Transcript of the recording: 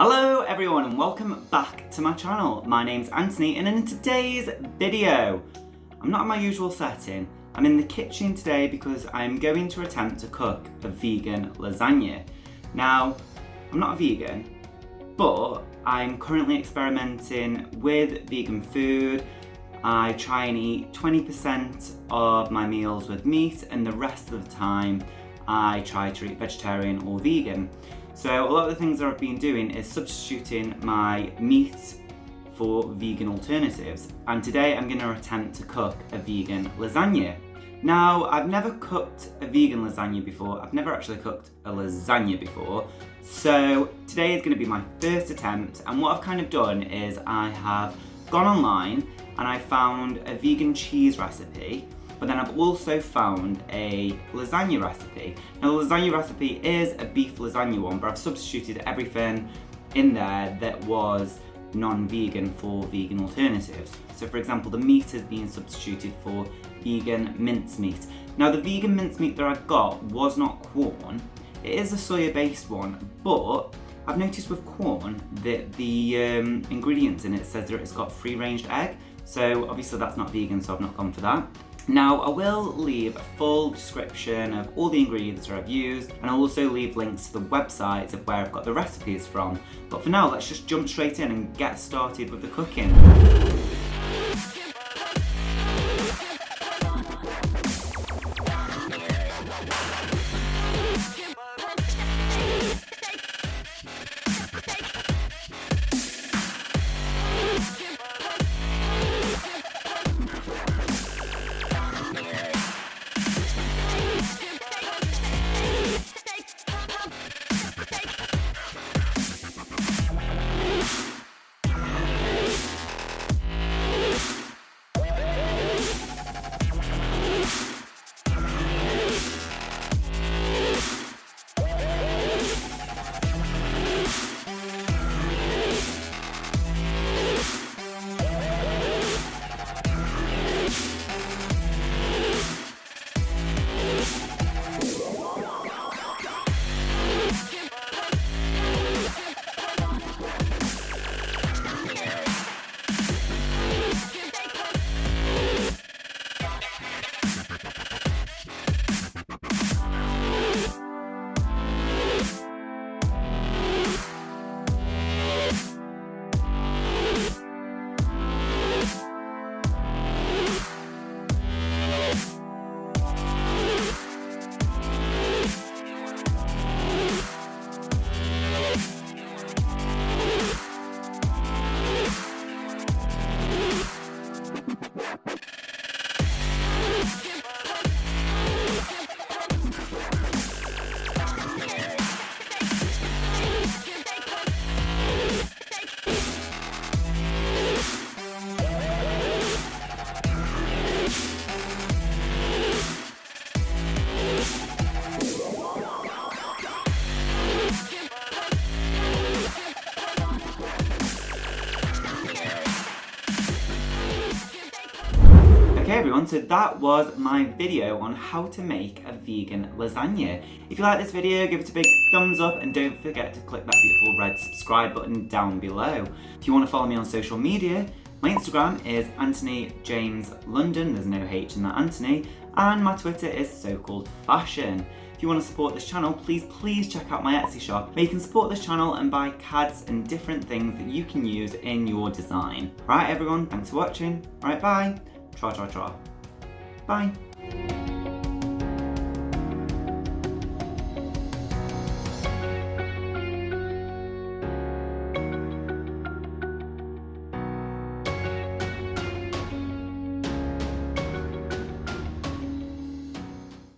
Hello everyone and welcome back to my channel. My name's Anthony and in today's video, I'm not in my usual setting. I'm in the kitchen today because I'm going to attempt to cook a vegan lasagna. Now, I'm not a vegan, but I'm currently experimenting with vegan food. I try and eat 20% of my meals with meat and the rest of the time I try to eat vegetarian or vegan. So a lot of the things that I've been doing is substituting my meat for vegan alternatives. And today I'm going to attempt to cook a vegan lasagna. Now, I've never cooked a vegan lasagna before. I've never actually cooked a lasagna before. So today is going to be my first attempt. And what I've kind of done is I have gone online and I found a vegan cheese recipe. But then I've also found a lasagna recipe. Now the lasagna recipe is a beef lasagna one, but I've substituted everything in there that was non-vegan for vegan alternatives. So for example, the meat is being substituted for vegan mincemeat. Now the vegan mincemeat that I got was not corn. It is a soya-based one, but I've noticed with corn that the ingredients in it says that it's got free-range egg. So obviously that's not vegan, so I've not gone for that. Now, I will leave a full description of all the ingredients that I've used, and I'll also leave links to the websites of where I've got the recipes from. But for now, let's just jump straight in and get started with the cooking. Okay everyone, so that was my video on how to make a vegan lasagna. If you like this video, give it a big thumbs up and don't forget to click that beautiful red subscribe button down below. If you want to follow me on social media, my Instagram is Anthony James London, there's no H in that Anthony, and my Twitter is so-called fashion. If you want to support this channel, please check out my Etsy shop where you can support this channel and buy cards and different things that you can use in your design. Alright everyone, thanks for watching. Alright, bye. Tra tra tra. Bye.